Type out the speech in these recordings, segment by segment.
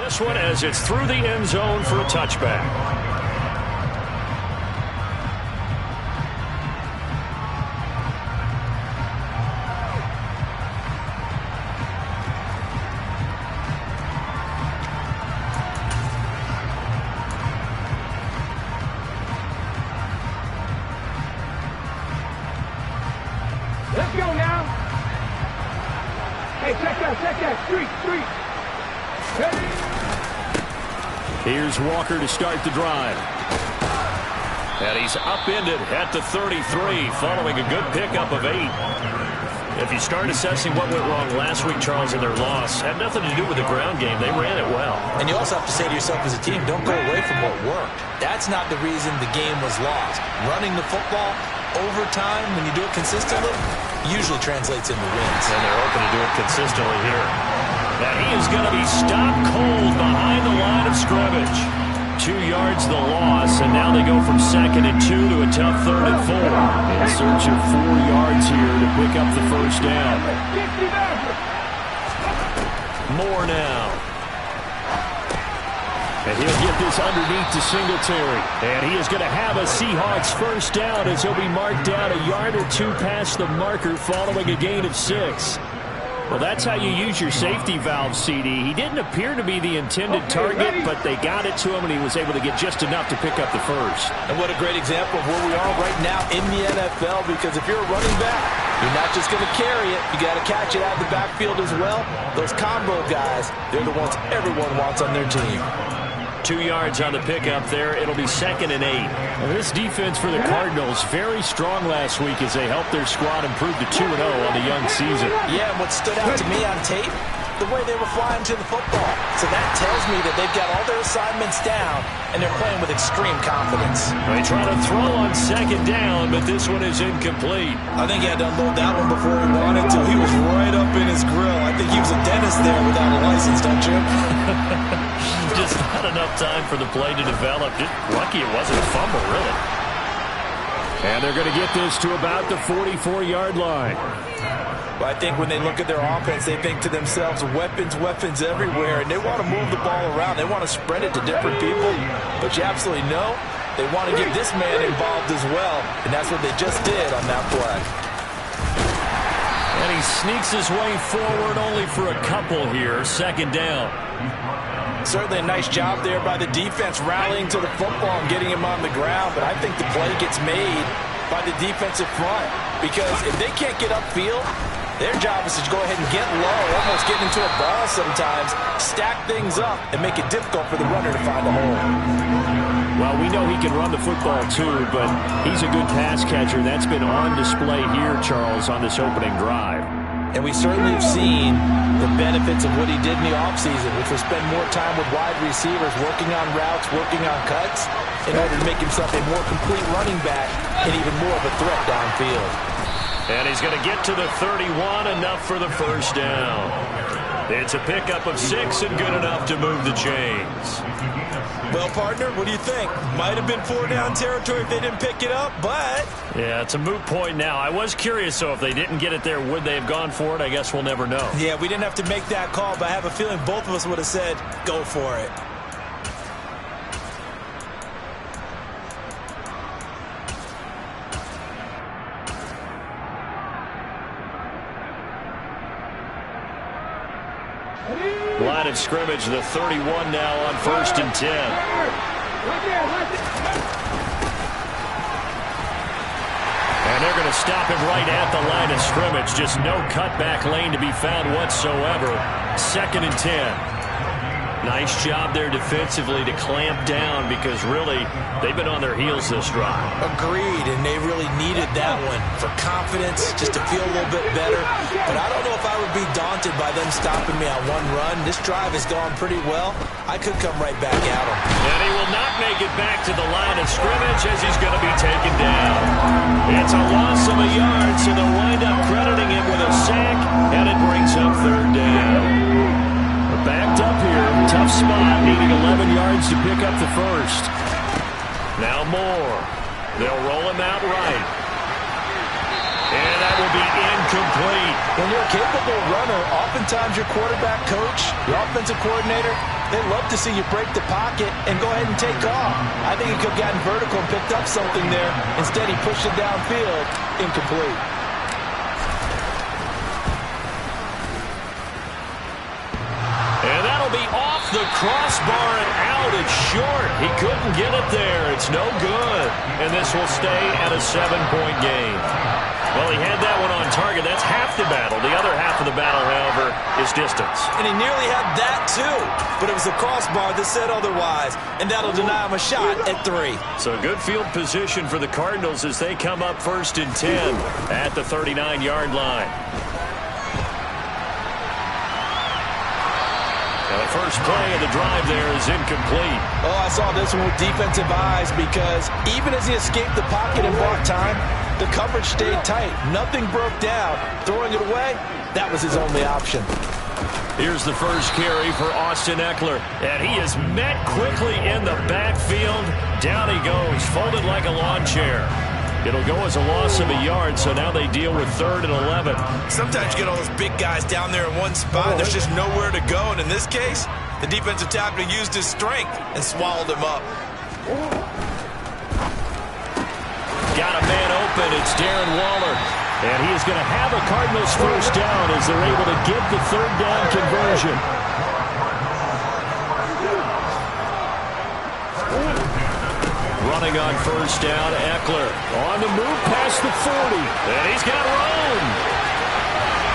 this one as it's through the end zone for a touchback. Let's go now. Hey, check that. Street. Ready? Here's Walker to start the drive. And he's upended at the 33, following a good pickup of 8. If you start assessing what went wrong last week, Charles, in their loss, had nothing to do with the ground game. They ran it well. And you also have to say to yourself as a team, don't go away from what worked. That's not the reason the game was lost. Running the football overtime, when you do it consistently, usually translates into wins. And they're hoping to do it consistently here. And he is going to be stopped cold behind the line of scrimmage. 2 yards the loss, and now they go from 2nd and 2 to a tough 3rd and 4. In search of 4 yards here to pick up the first down. More now. And he'll get this underneath to Singletary. And he is going to have a Seahawks first down as he'll be marked down a yard or 2 past the marker following a gain of 6. Well, that's how you use your safety valve, CD. He didn't appear to be the intended target, but they got it to him, and he was able to get just enough to pick up the first. And what a great example of where we are right now in the NFL, because if you're a running back, you're not just going to carry it. You got to catch it out of the backfield as well. Those combo guys, they're the ones everyone wants on their team. 2 yards on the pickup there. It'll be 2nd and 8. Well, this defense for the Cardinals, very strong last week as they helped their squad improve to 2-0 on the young season. Yeah, and what stood out to me on tape, the way they were flying to the football. So that tells me that they've got all their assignments down, and they're playing with extreme confidence. They try to throw on 2nd down, but this one is incomplete. I think he had to unload that one before he wanted to. He was right up in his grill. I think he was a dentist there without a license, don't you? Just not enough time for the play to develop. Just lucky it wasn't a fumble, really. And they're going to get this to about the 44-yard line. But I think when they look at their offense, they think to themselves, weapons everywhere, and they want to move the ball around. They want to spread it to different people. But you absolutely know they want to get this man involved as well, and that's what they just did on that play. And he sneaks his way forward only for a couple here. 2nd down. Certainly a nice job there by the defense rallying to the football and getting him on the ground, but I think the play gets made by the defensive front, because if they can't get upfield, their job is to go ahead and get low, almost get into a ball sometimes, stack things up, and make it difficult for the runner to find a hole. Well, we know he can run the football too, but he's a good pass catcher. That's been on display here, Charles, on this opening drive. And we certainly have seen the benefits of what he did in the offseason, which was spend more time with wide receivers, working on routes, working on cuts, in order to make himself a more complete running back and even more of a threat downfield. And he's going to get to the 31, enough for the first down. It's a pickup of 6 and good enough to move the chains. Well, partner, what do you think? Might have been 4-down territory if they didn't pick it up, but... Yeah, it's a moot point now. I was curious, so if they didn't get it there, would they have gone for it? I guess we'll never know. Yeah, we didn't have to make that call, but I have a feeling both of us would have said, go for it. Line of scrimmage, the 31 now on 1st and 10. And they're going to stop him right at the line of scrimmage. Just no cutback lane to be found whatsoever. 2nd and 10. Nice job there defensively to clamp down, because really they've been on their heels this drive. Agreed, and they really needed that one for confidence, just to feel a little bit better. But I don't know if I would be daunted by them stopping me on one run. This drive has gone pretty well. I could come right back at him. And he will not make it back to the line of scrimmage as he's going to be taken down. It's a loss of a yard, so they'll wind up crediting him with a sack, and it brings up 3rd down. Backed up here, tough spot, needing 11 yards to pick up the first. Now Moore. They'll roll him out right. And And that will be incomplete. When you're a capable runner, oftentimes your quarterback coach, your offensive coordinator, they love to see you break the pocket and go ahead and take off. I think he could have gotten vertical and picked up something there. Instead, he pushed it downfield. Incomplete. And that'll be off the crossbar and out. It's short. He couldn't get it there. It's no good. And this will stay at a 7-point game. Well, he had that one on target. That's half the battle. The other half of the battle, however, is distance. And he nearly had that, too. But it was the crossbar that said otherwise. And that'll deny him a shot at 3. So good field position for the Cardinals as they come up 1st and 10 at the 39-yard line. Now the first play of the drive there is incomplete. Oh, I saw this one with defensive eyes because even as he escaped the pocket and bought time, the coverage stayed tight. Nothing broke down. Throwing it away, that was his only option. Here's the first carry for Austin Eckler. And he is met quickly in the backfield. Down he goes, folded like a lawn chair. It'll go as a loss of a yard, so now they deal with 3rd and 11. Sometimes you get all those big guys down there in one spot, and there's just nowhere to go. And in this case, the defensive tackle used his strength and swallowed him up. Got a man open. It's Darren Waller. And he is going to have a Cardinals first down as they're able to get the 3rd down conversion. Running on first down, Eckler. On the move past the 40. And he's got room.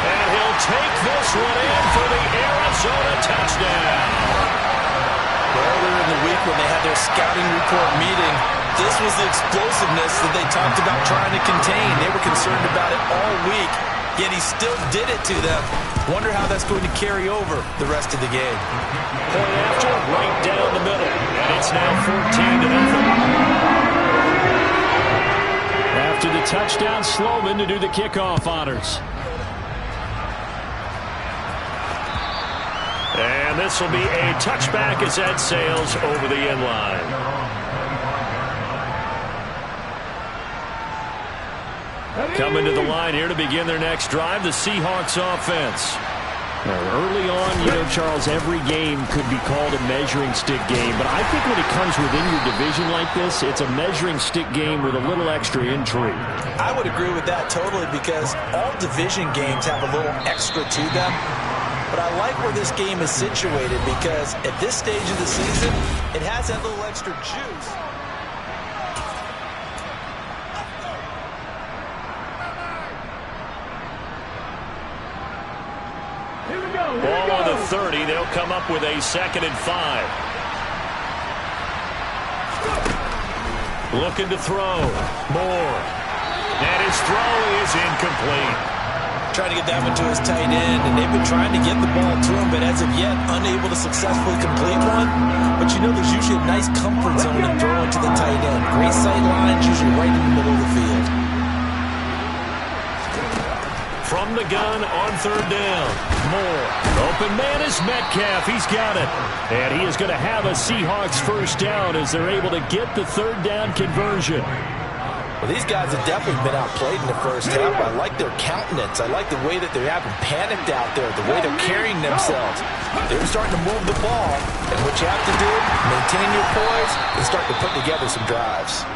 And he'll take this one in for the Arizona touchdown. Earlier in the week when they had their scouting report meeting, this was the explosiveness that they talked about trying to contain. They were concerned about it all week, yet he still did it to them. Wonder how that's going to carry over the rest of the game. Point after, right down the middle. And it's now 14-0. After the touchdown, Sloman to do the kickoff honors. And this will be a touchback as that sails over the end line. Coming to the line here to begin their next drive, the Seahawks offense. Now, early on, Charles, every game could be called a measuring stick game. But I think when it comes within your division like this, it's a measuring stick game with a little extra intrigue. I would agree with that totally because all division games have a little extra to them. But I like where this game is situated because at this stage of the season, it has that little extra juice. Ball on the 30. They'll come up with a 2nd and 5. Looking to throw. Moore. And his throw is incomplete. Trying to get that one to his tight end, and they've been trying to get the ball to him, but as of yet, unable to successfully complete one. But there's usually a nice comfort zone in throwing to the tight end. Great sight lines, usually right in the middle of the field. From the gun on 3rd down. Moore. Open man is Metcalf. He's got it. And he is going to have a Seahawks first down as they're able to get the 3rd down conversion. Well, these guys have definitely been outplayed in the first half. I like their countenance. I like the way that they haven't panicked out there, the way they're carrying themselves. They're starting to move the ball. And what you have to do, maintain your poise and start to put together some drives.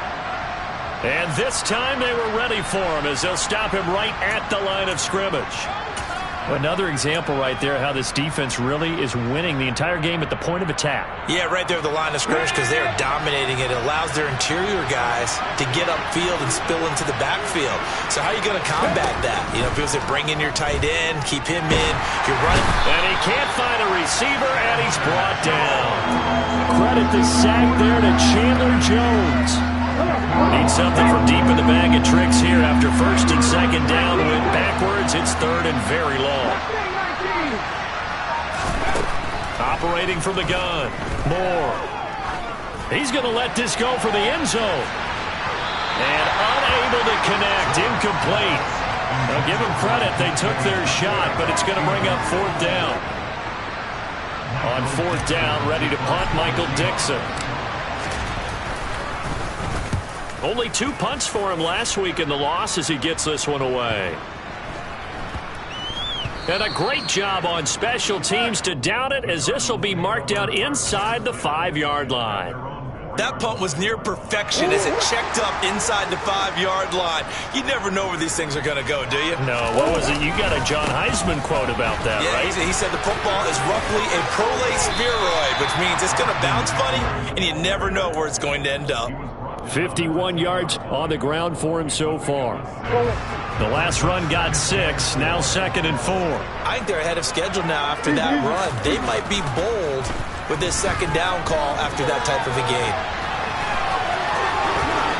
And this time they were ready for him as they'll stop him right at the line of scrimmage. Another example right there how this defense really is winning the entire game at the point of attack. Yeah, right there at the line of scrimmage because they're dominating it. It allows their interior guys to get upfield and spill into the backfield. So how are you going to combat that? Because they bring in your tight end, keep him in, you're running. And he can't find a receiver, and he's brought down. Credit the sack there to Chandler Jones. Need something from deep in the bag of tricks here after 1st and 2nd down. Went backwards. It's 3rd and very long. Operating from the gun. Moore. He's going to let this go for the end zone. And unable to connect. Incomplete. Now give them credit. They took their shot, but it's going to bring up 4th down. On 4th down, ready to punt, Michael Dixon. Only 2 punts for him last week in the loss as he gets this one away. And a great job on special teams to down it, as this will be marked out inside the 5-yard line. That punt was near perfection as it checked up inside the 5-yard line. You never know where these things are going to go, do you? No, what was it? You got a John Heisman quote about that, yeah, right? He said the football is roughly a prolate spheroid, which means it's going to bounce funny, and you never know where it's going to end up. 51 yards on the ground for him so far. The last run got 6, now 2nd and 4. I think they're ahead of schedule now after that run. They might be bold with this 2nd down call after that type of a game.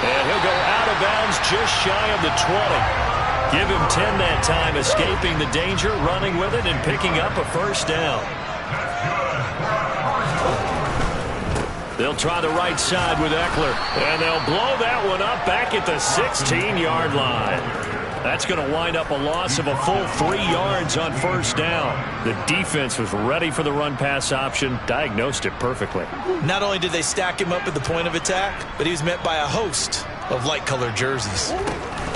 And he'll go out of bounds just shy of the 20. Give him 10 that time, escaping the danger, running with it, and picking up a 1st down. They'll try the right side with Eckler, and they'll blow that one up back at the 16-yard line. That's going to wind up a loss of a full 3 yards on 1st down. The defense was ready for the run-pass option, diagnosed it perfectly. Not only did they stack him up at the point of attack, but he was met by a host of light-colored jerseys.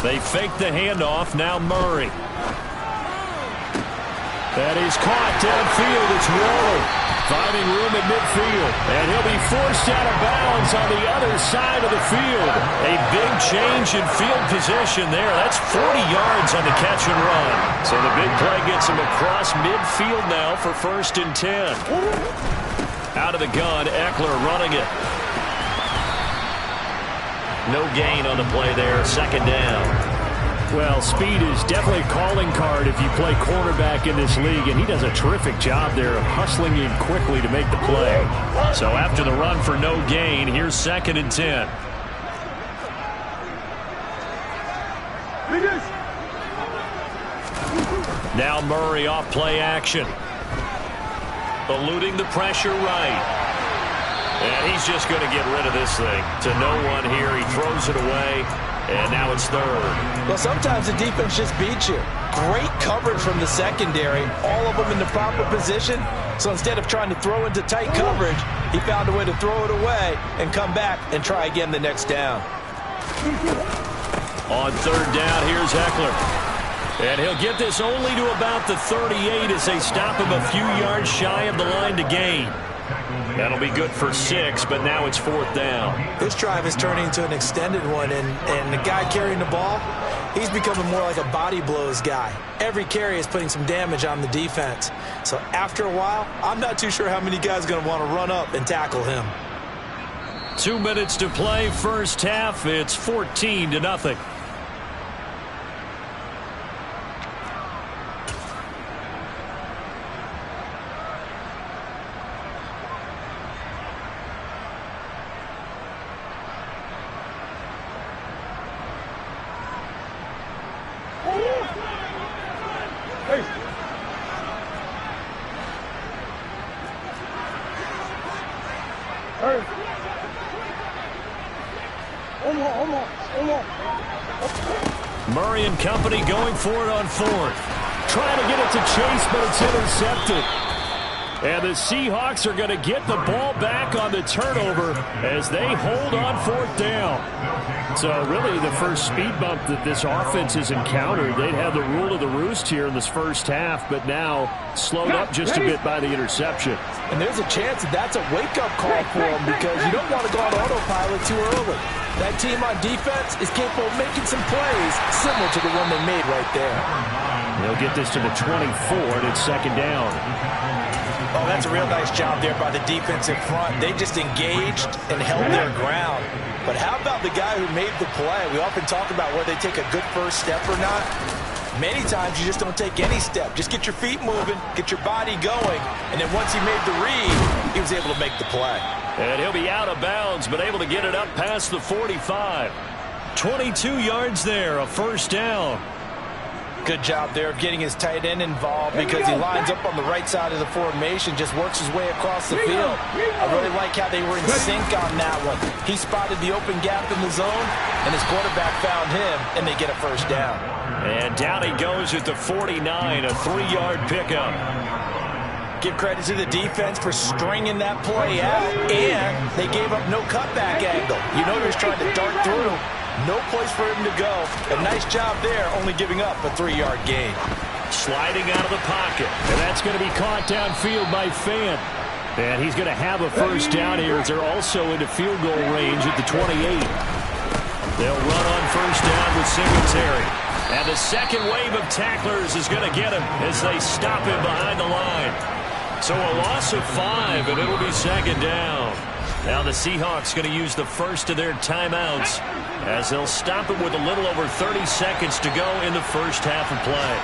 They fake the handoff, now Murray. That is caught downfield, it's rolling. Finding room at midfield, and he'll be forced out of bounds on the other side of the field. A big change in field position there. That's 40 yards on the catch and run. So the big play gets him across midfield now for 1st and 10. Out of the gun, Eckler running it. No gain on the play there, 2nd down. Well, speed is definitely a calling card if you play quarterback in this league, and he does a terrific job there of hustling in quickly to make the play. So after the run for no gain, here's 2nd and 10. Now Murray off play action. Eluding the pressure right. And he's just going to get rid of this thing. To no one here. He throws it away. And now it's 3rd. Well, sometimes the defense just beats you. Great coverage from the secondary. All of them in the proper position. So instead of trying to throw into tight coverage, he found a way to throw it away and come back and try again the next down. On 3rd down, here's Eckler. And he'll get this only to about the 38 as they stop him a few yards shy of the line to gain. That'll be good for 6, but now it's 4th down. This drive is turning into an extended one, and the guy carrying the ball, he's becoming more like a body blows guy. Every carry is putting some damage on the defense. So after a while, I'm not too sure how many guys are going to want to run up and tackle him. 2 minutes to play, 1st half. It's 14-0. Murray and company going for it on 4th. Trying to get it to Chase, but it's intercepted. And the Seahawks are going to get the ball back on the turnover as they hold on 4th down. So really the first speed bump that this offense has encountered. They'd have the rule of the roost here in this 1st half, but now slowed up just a bit by the interception. And there's a chance that that's a wake-up call for them because you don't want to go on autopilot too early. That team on defense is capable of making some plays similar to the one they made right there. They'll get this to the 24, and it's 2nd down. Oh, that's a real nice job there by the defensive front. They just engaged and held their ground. But how about the guy who made the play? We often talk about whether they take a good first step or not. Many times you just don't take any step. Just get your feet moving, get your body going, and then once he made the read, he was able to make the play. And he'll be out of bounds, but able to get it up past the 45. 22 yards there, a 1st down. Good job there of getting his tight end involved because he lines up on the right side of the formation, just works his way across the field. I really like how they were in sync on that one. He spotted the open gap in the zone, and his quarterback found him, and they get a 1st down. And down he goes at the 49, a 3-yard pickup. Give credit to the defense for stringing that play out, and they gave up no cutback angle. You know he was trying to dart through. No place for him to go. A nice job there, only giving up a 3-yard gain. Sliding out of the pocket, and that's going to be caught downfield by Fant. And he's going to have a first down here as they're also into field goal range at the 28. They'll run on first down with Singletary. And the second wave of tacklers is going to get him as they stop him behind the line. So a loss of 5, and it'll be second down. Now the Seahawks going to use the first of their timeouts as they'll stop it with a little over 30 seconds to go in the first half of play.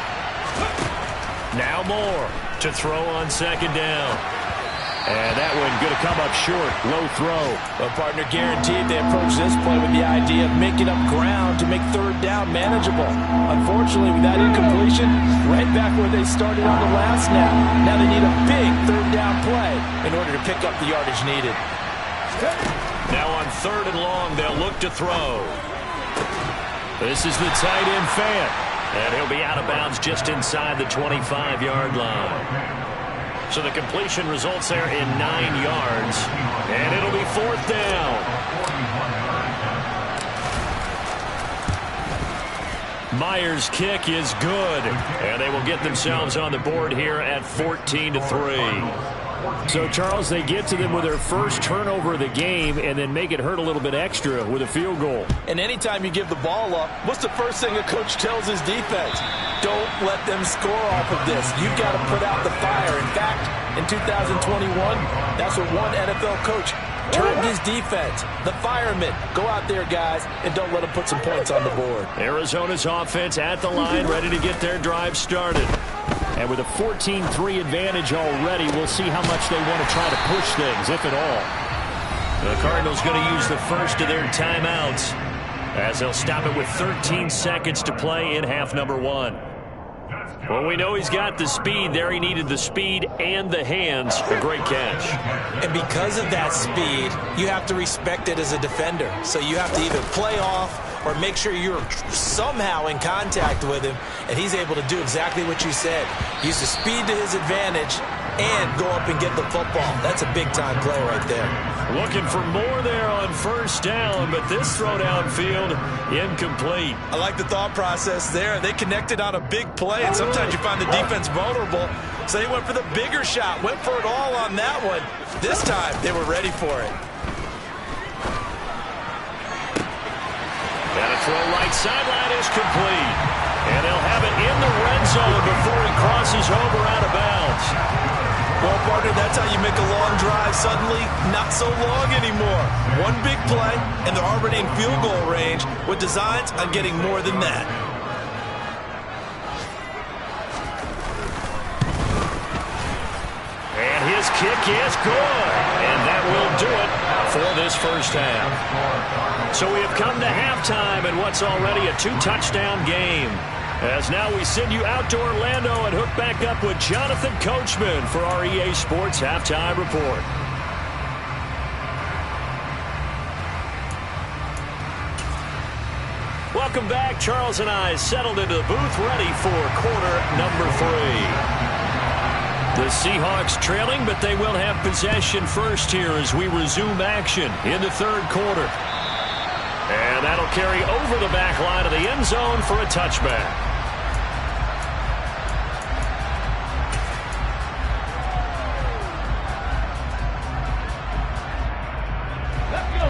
Now Moore to throw on second down. And that one going to come up short. Low throw. Well, partner, guaranteed they approach this play with the idea of making up ground to make third down manageable. Unfortunately, with that incompletion, right back where they started on the last snap. Now they need a big third down play in order to pick up the yardage needed. Now on third and long, they'll look to throw. This is the tight end Fant. And he'll be out of bounds just inside the 25-yard line. So the completion results there in 9 yards. And it'll be fourth down. Myers' kick is good. And they will get themselves on the board here at 14-3. So, Charles, they get to them with their first turnover of the game and then make it hurt a little bit extra with a field goal. And anytime you give the ball up, what's the first thing a coach tells his defense? Don't let them score off of this. You've got to put out the fire. In fact, in 2021, that's what one NFL coach termed his defense. The firemen. Go out there, guys, and don't let them put some points on the board. Arizona's offense at the line, ready to get their drive started. And with a 14-3 advantage already, we'll see how much they want to try to push things, if at all. The Cardinals going to use the first of their timeouts as they'll stop it with 13 seconds to play in half number 1. Well, we know he's got the speed there. He needed the speed and the hands. A great catch. And because of that speed, you have to respect it as a defender. So you have to either play off or make sure you're somehow in contact with him, and he's able to do exactly what you said. Use the speed to his advantage and go up and get the football. That's a big-time play right there. Looking for more there on first down, but this throw downfield incomplete. I like the thought process there. They connected on a big play, and sometimes you find the defense vulnerable, so they went for the bigger shot, went for it all on that one. This time, they were ready for it. And a throw right sideline is complete. And they'll have it in the red zone before he crosses over out of bounds. Well, partner, that's how you make a long drive suddenly not so long anymore. One big play, and they're already in field goal range with designs on getting more than that. And his kick is good. And that will do it for this first half. So we have come to halftime in what's already a 2-touchdown game. As now we send you out to Orlando and hook back up with Jonathan Coachman for our EA Sports Halftime Report. Welcome back. Charles and I settled into the booth ready for quarter number 3. The Seahawks trailing, but they will have possession first here as we resume action in the third quarter. And that'll carry over the back line of the end zone for a touchback.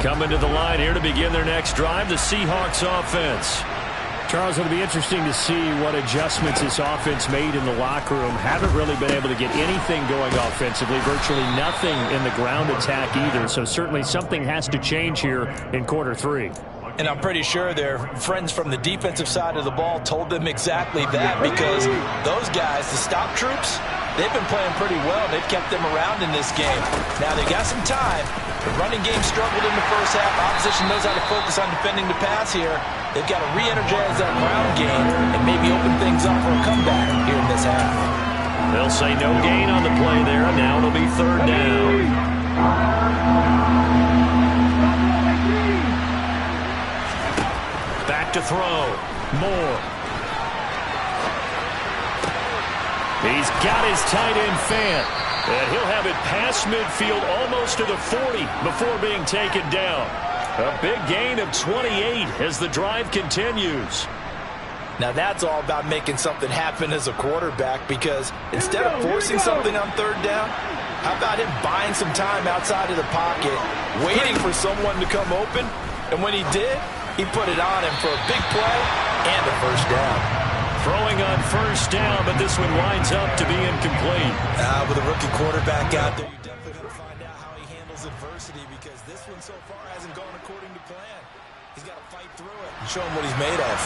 Coming to the line here to begin their next drive, the Seahawks offense. Charles, it'll be interesting to see what adjustments this offense made in the locker room. Haven't really been able to get anything going offensively, virtually nothing in the ground attack either. So certainly something has to change here in quarter 3. And I'm pretty sure their friends from the defensive side of the ball told them exactly that, because those guys, the stop troops, they've been playing pretty well. They've kept them around in this game. Now they got some time. The running game struggled in the first half. Opposition knows how to focus on defending the pass here. They've got to re-energize that ground game and maybe open things up for a comeback here in this half. They'll say no gain on the play there. Now it'll be third down. Back to throw. Moore. He's got his tight end Fant. And he'll have it past midfield almost to the 40 before being taken down. A big gain of 28 as the drive continues. Now that's all about making something happen as a quarterback, because instead of forcing something on third down, how about him buying some time outside of the pocket, waiting for someone to come open, and when he did, he put it on him for a big play and a first down. Throwing on first down, but this one winds up to be incomplete. With a rookie quarterback out there, you're definitely going to find out how he handles adversity, because this one so far hasn't gone according to plan. He's got to fight through it and show him what he's made of.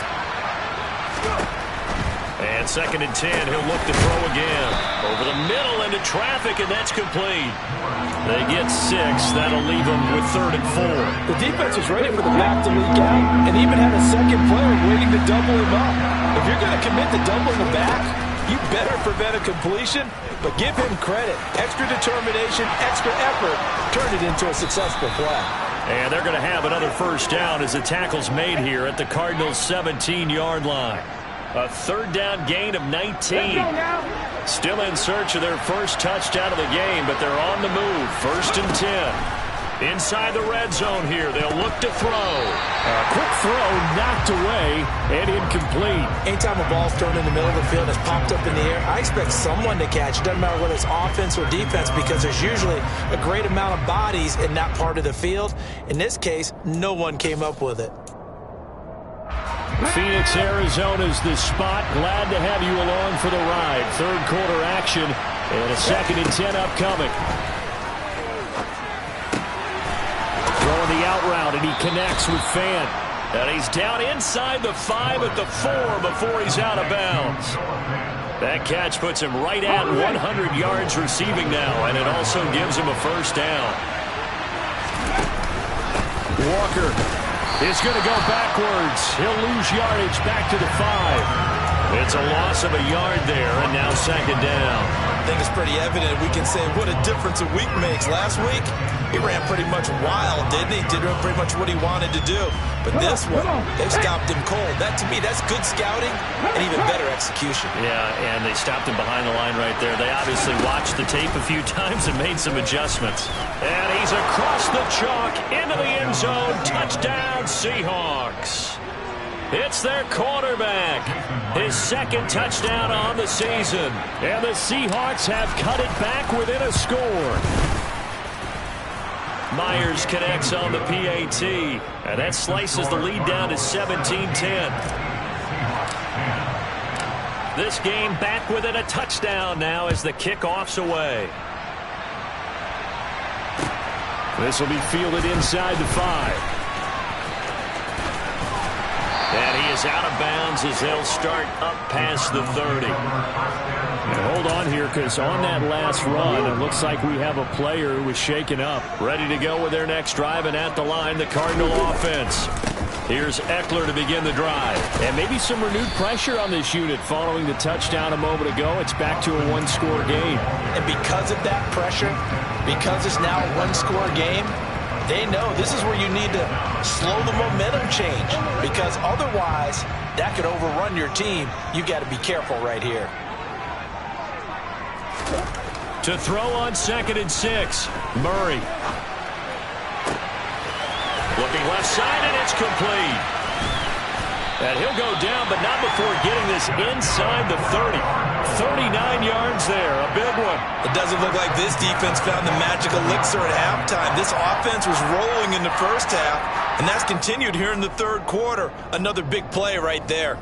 And 2nd and 10, he'll look to throw again. Over the middle into traffic, and that's complete. They get 6. That'll leave them with 3rd and 4. The defense was ready for the back to leak out and even had a second player waiting to double him up. If you're going to commit to doubling the back, you better prevent a completion, but give him credit. Extra determination, extra effort, turn it into a successful play. And they're going to have another first down as the tackle's made here at the Cardinals' 17-yard line. A 3rd down gain of 19. Still in search of their first touchdown of the game, but they're on the move. 1st and 10. Inside the red zone here, they'll look to throw. A quick throw knocked away and incomplete. Anytime a ball's thrown in the middle of the field and it's popped up in the air, I expect someone to catch. It doesn't matter whether it's offense or defense, because there's usually a great amount of bodies in that part of the field. In this case, no one came up with it. Phoenix, Arizona's the spot. Glad to have you along for the ride. 3rd quarter action and a 2nd and 10 upcoming. Throwing the out route, and he connects with Fan. And he's down inside the 5 at the 4 before he's out of bounds. That catch puts him right at 100 yards receiving now, and it also gives him a first down. Walker is going to go backwards. He'll lose yardage back to the 5. It's a loss of a yard there, and now 2nd down. I think it's pretty evident we can say what a difference a week makes. Last week, he ran pretty much wild, didn't he? Did pretty much what he wanted to do. But this one, they've stopped him cold. That, to me, that's good scouting and even better execution. Yeah, and they stopped him behind the line right there. They obviously watched the tape a few times and made some adjustments. And he's across the chalk into the end zone. Touchdown, Seahawks. It's their quarterback. His 2nd touchdown on the season. And the Seahawks have cut it back within a score. Myers connects on the PAT. And that slices the lead down to 17-10. This game back within a touchdown now as the kickoff's away. This will be fielded inside the 5. And he is out of bounds as they'll start up past the 30. And hold on here, because on that last run, it looks like we have a player who was shaken up. Ready to go with their next drive, and at the line, the Cardinal offense. Here's Eckler to begin the drive. And maybe some renewed pressure on this unit following the touchdown a moment ago. It's back to a one-score game. And because of that pressure, because it's now a one-score game, they know this is where you need to slow the momentum change, because otherwise that could overrun your team. You got to be careful right here. To throw on 2nd and 6, Murray. Looking left side, and it's complete. And he'll go down, but not before getting this inside the 30. 39 yards there, a big one. It doesn't look like this defense found the magic elixir at halftime. This offense was rolling in the first half, and that's continued here in the 3rd quarter. Another big play right there.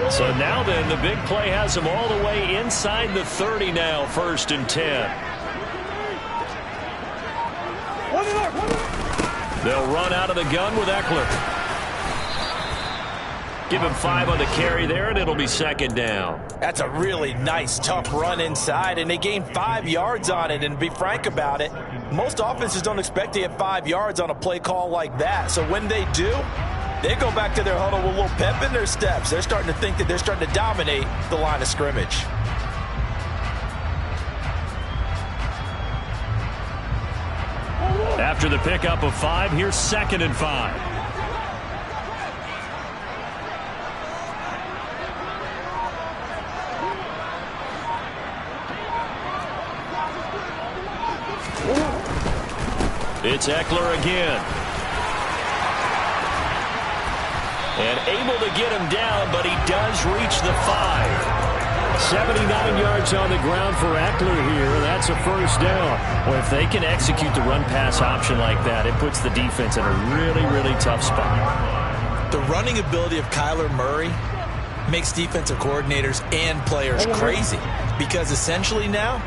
So now then, the big play has them all the way inside the 30 now, 1st and 10. They'll run out of the gun with Eckler. Give him 5 on the carry there, and it'll be 2nd down. That's a really nice, tough run inside, and they gained 5 yards on it. And to be frank about it, most offenses don't expect to get 5 yards on a play call like that. So when they do, they go back to their huddle with a little pep in their steps. They're starting to think that they're starting to dominate the line of scrimmage. After the pickup of 5, here's 2nd and 5. It's Eckler again. And able to get him down, but he does reach the 5. 79 yards on the ground for Eckler here. That's a first down. Well, if they can execute the run-pass option like that, it puts the defense in a really, really tough spot. The running ability of Kyler Murray makes defensive coordinators and players crazy, because essentially now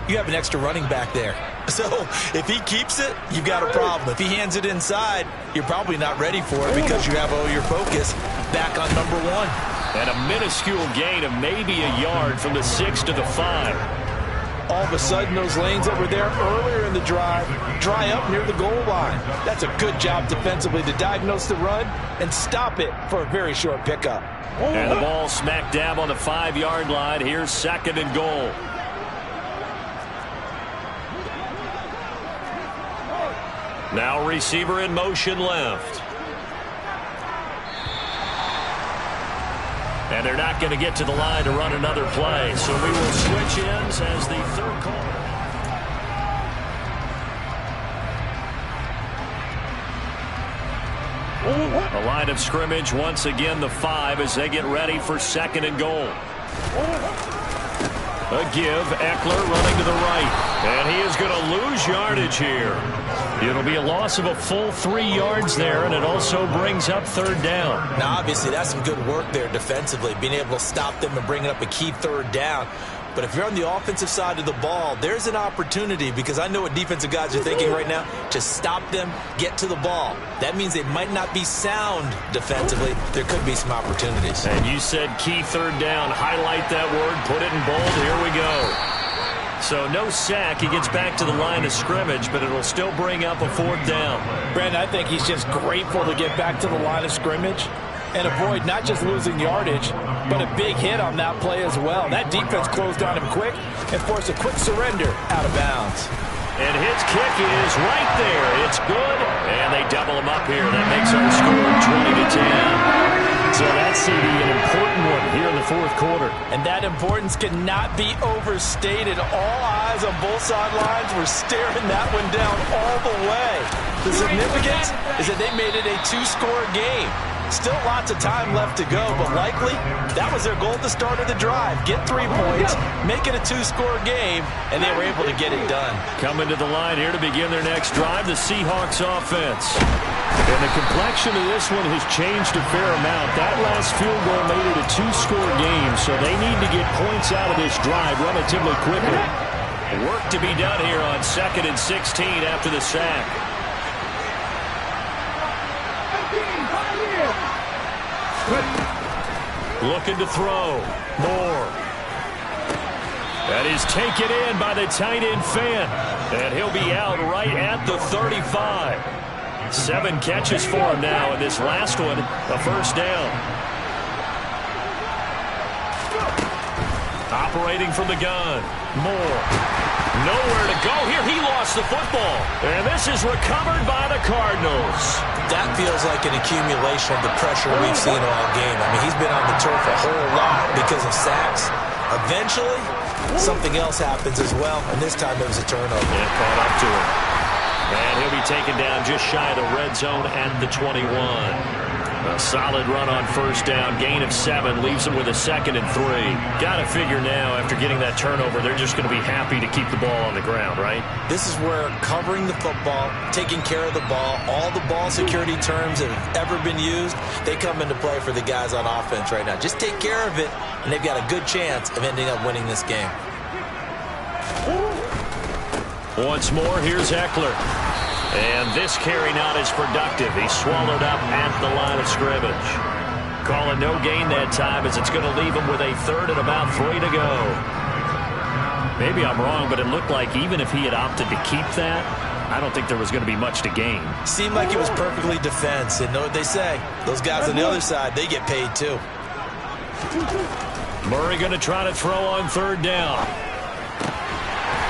you have an extra running back there. So if he keeps it, you've got a problem. If he hands it inside, you're probably not ready for it because you have all your focus back on number 1. And a minuscule gain of maybe a yard from the 6 to the 5. All of a sudden, those lanes that were there earlier in the drive dry up near the goal line. That's a good job defensively to diagnose the run and stop it for a very short pickup. And the ball smack dab on the 5-yard line. Here's 2nd and goal. Now receiver in motion left. And they're not going to get to the line to run another play. So we will switch ends as the third call. A line of scrimmage once again, the 5, as they get ready for 2nd and goal. A give, Eckler running to the right. And he is going to lose yardage here. It'll be a loss of a full 3 yards there, and it also brings up 3rd down. Now, obviously, that's some good work there defensively, being able to stop them and bringing up a key 3rd down. But if you're on the offensive side of the ball, there's an opportunity, because I know what defensive guys are thinking right now, to stop them, get to the ball. That means they might not be sound defensively. There could be some opportunities. And you said key 3rd down. Highlight that word, put it in bold. Here we go. So no sack. He gets back to the line of scrimmage, but it'll still bring up a 4th down. Brandon, I think he's just grateful to get back to the line of scrimmage and avoid not just losing yardage, but a big hit on that play as well. That defense closed on him quick and forced a quick surrender out of bounds. And his kick is right there. It's good, and they double him up here. That makes our score 20-10. So that's CD, an important one here in the 4th quarter. And that importance cannot be overstated. All eyes on both sidelines were staring that one down all the way. The significance is that they made it a 2-score game. Still lots of time left to go, but likely that was their goal at the start of the drive. Get 3 points, make it a 2-score game, and they were able to get it done. Coming to the line here to begin their next drive, the Seahawks offense. And the complexion of this one has changed a fair amount. That last field goal made it a 2-score game, so they need to get points out of this drive relatively quickly. Work to be done here on 2nd and 16 after the sack. Looking to throw. Moore. That is taken in by the tight end Fan. And he'll be out right at the 35. 7 catches for him now, and this last one, a 1st down. Operating from the gun. Moore. Nowhere to go here. He lost the football. And this is recovered by the Cardinals. That feels like an accumulation of the pressure we've seen all game. I mean, he's been on the turf a whole lot because of sacks. Eventually, something else happens as well, and this time it was a turnover. Yeah, caught up to him. And he'll be taken down just shy of the red zone at the 21. A solid run on 1st down. Gain of 7 leaves them with a 2nd and 3. Got to figure now, after getting that turnover, they're just going to be happy to keep the ball on the ground, right? This is where covering the football, taking care of the ball, all the ball security terms that have ever been used, they come into play for the guys on offense right now. Just take care of it, and they've got a good chance of ending up winning this game. Once more, here's Eckler. And this carry not as productive. He's swallowed up at the line of scrimmage. Calling no gain that time, as it's going to leave him with a 3rd and about 3 to go. Maybe I'm wrong, but it looked like even if he had opted to keep that, I don't think there was going to be much to gain. Seemed like it was perfectly defense. And know what they say? Those guys on the other side, they get paid too. Murray going to try to throw on 3rd down.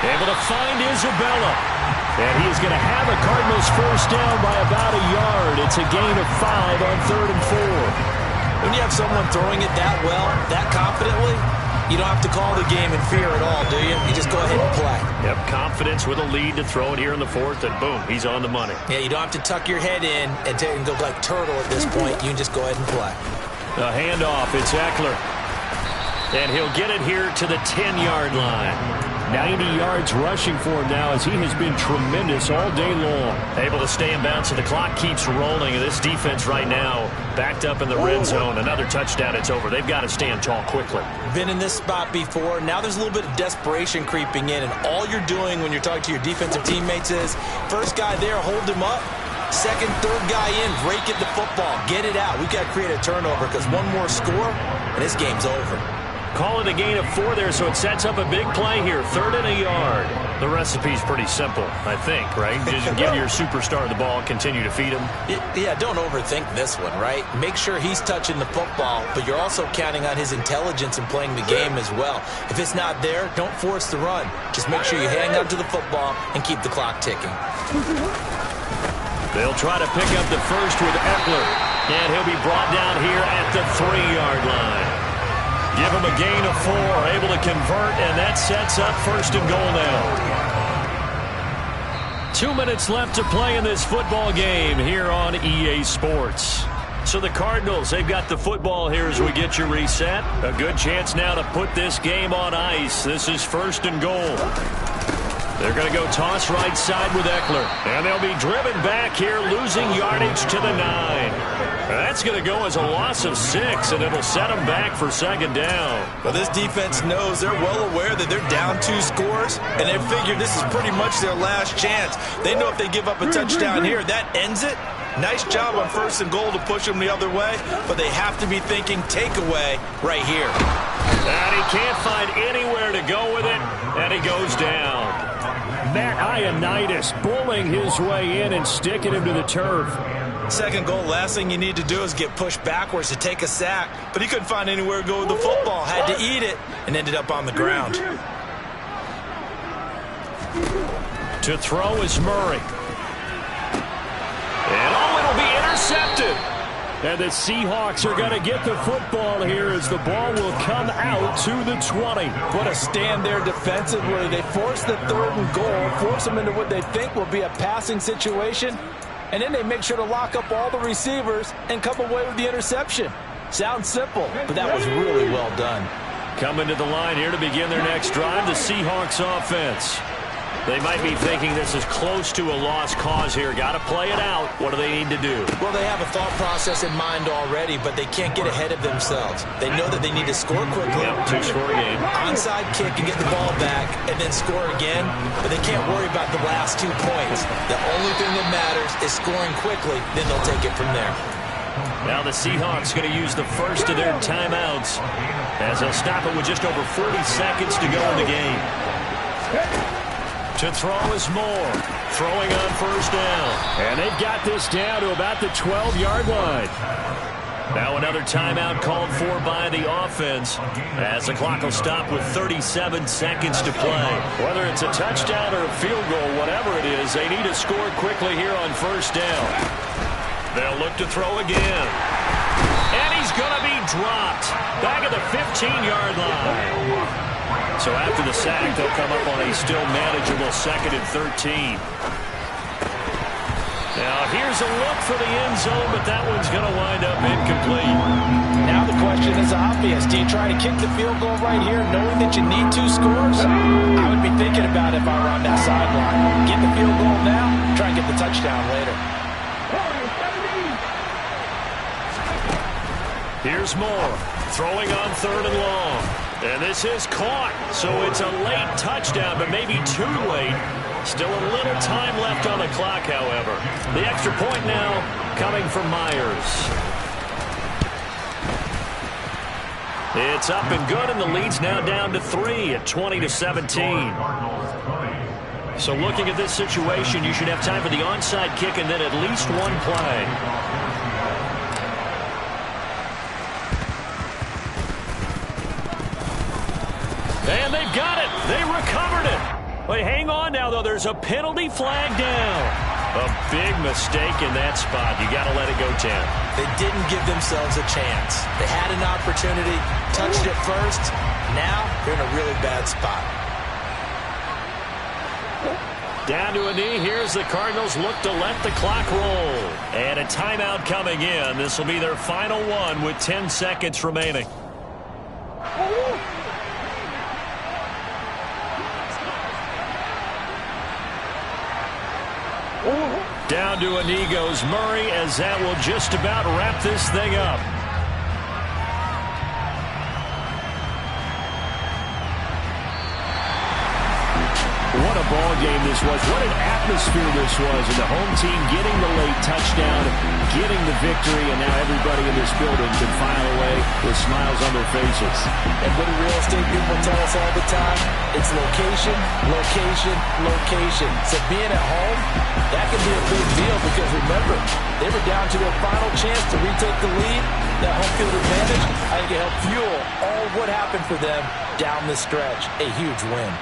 Able to find Isabella. And he is going to have a Cardinals 1st down by about a yard. It's a gain of 5 on 3rd and 4. When you have someone throwing it that well, that confidently, You don't have to call the game in fear at all, do you? You just go ahead and play. Yep, confidence with a lead to throw it here in the fourth, and boom, he's on the money. Yeah, you don't have to tuck your head in and go like turtle at this point. You can just go ahead and play. The handoff, it's Eckler. And he'll get it here to the 10-yard line. 90 yards rushing for him now as he has been tremendous all day long. Able to stay in bounds, so the clock keeps rolling. And this defense right now backed up in the red zone. Another touchdown, it's over. They've got to stand tall quickly. Been in this spot before. Now there's a little bit of desperation creeping in. And all you're doing when you're talking to your defensive teammates is, first guy there, hold him up. Second, third guy in, rake at the football. Get it out. We've got to create a turnover because one more score, and this game's over. Call it a gain of 4 there, so it sets up a big play here. 3rd and a yard. The recipe's pretty simple, I think, right? Just give your superstar the ball, continue to feed him. Yeah, don't overthink this one, right? Make sure he's touching the football, but you're also counting on his intelligence in playing the game as well. If it's not there, don't force the run. Just make sure you hang on to the football and keep the clock ticking. They'll try to pick up the first with Eckler, and he'll be brought down here at the 3-yard line. Give him a gain of 4, able to convert, and that sets up 1st and goal now. 2 minutes left to play in this football game here on EA Sports. So the Cardinals, they've got the football here as we get you reset. A good chance now to put this game on ice. This is 1st and goal. They're going to go toss right side with Eckler. And they'll be driven back here, losing yardage to the 9. That's going to go as a loss of 6, and it'll set them back for 2nd down. Well, this defense knows, they're well aware that they're down 2 scores, and they figure this is pretty much their last chance. They know if they give up a touchdown here, that ends it. Nice job on 1st and goal to push them the other way, but they have to be thinking takeaway right here. And he can't find anywhere to go with it, and he goes down. Matt Ioannidis bullying his way in and sticking him to the turf. 2nd goal, last thing you need to do is get pushed backwards to take a sack. But he couldn't find anywhere to go with the football. Had to eat it and ended up on the ground. To throw is Murray. And it'll be intercepted. And the Seahawks are going to get the football here as the ball will come out to the 20. What a stand there defensively. They force the 3rd and goal, force them into what they think will be a passing situation, and then they make sure to lock up all the receivers and come away with the interception. Sounds simple, but that was really well done. Coming to the line here to begin their next drive, the Seahawks offense. They might be thinking this is close to a lost cause here. Got to play it out. What do they need to do? Well, they have a thought process in mind already, but they can't get ahead of themselves. They know that they need to score quickly. Yep, 2-score game. Onside kick and get the ball back and then score again, but they can't worry about the last 2 points. The only thing that matters is scoring quickly, then they'll take it from there. Now the Seahawks going to use the first of their timeouts as they'll stop it with just over 40 seconds to go in the game. To throw is Moore. Throwing on 1st down. And they've got this down to about the 12-yard line. Now another timeout called for by the offense as the clock will stop with 37 seconds to play. Whether it's a touchdown or a field goal, whatever it is, they need to score quickly here on 1st down. They'll look to throw again. And he's going to be dropped back at the 15-yard line. So after the sack, they'll come up on a still manageable 2nd and 13. Now here's a look for the end zone, but that one's going to wind up incomplete. Now the question is obvious. Do you try to kick the field goal right here knowing that you need 2 scores? I would be thinking about it if I were on that sideline. Get the field goal now, try and get the touchdown later. Here's Moore, throwing on 3rd and long. And this is caught, so it's a late touchdown, but maybe too late. Still a little time left on the clock, however. The extra point now coming from Myers. It's up and good, and the lead's now down to 3 at 20-17. So looking at this situation, you should have time for the onside kick and then at least 1 play. And they've got it. They recovered it. Wait, hang on now, though. There's a penalty flag down. A big mistake in that spot. You got to let it go, Tim. They didn't give themselves a chance. They had an opportunity, touched it first, Now they're in a really bad spot. Down to a knee. Here's the Cardinals look to let the clock roll. And a timeout coming in. This will be their final one with 10 seconds remaining. Down to a knee goes Murray, as that will just about wrap this thing up. What a ball game this was. What an atmosphere this was. And the home team getting the late touchdown, getting the victory, and now everybody in this building can file away with smiles on their faces. And what do real estate people tell us all the time? It's location, location, location. So being at home, that can be a big deal because remember, they were down to their final chance to retake the lead. That home field advantage, I think it helped fuel all what happened for them down the stretch. A huge win.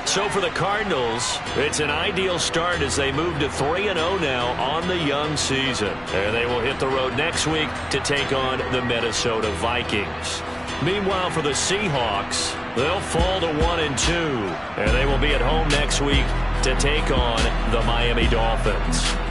So for the Cardinals, it's an ideal start as they move to 3-0 now on the young season. And they will hit the road next week to take on the Minnesota Vikings. Meanwhile, for the Seahawks, they'll fall to 1-2. And they will be at home next week to take on the Miami Dolphins.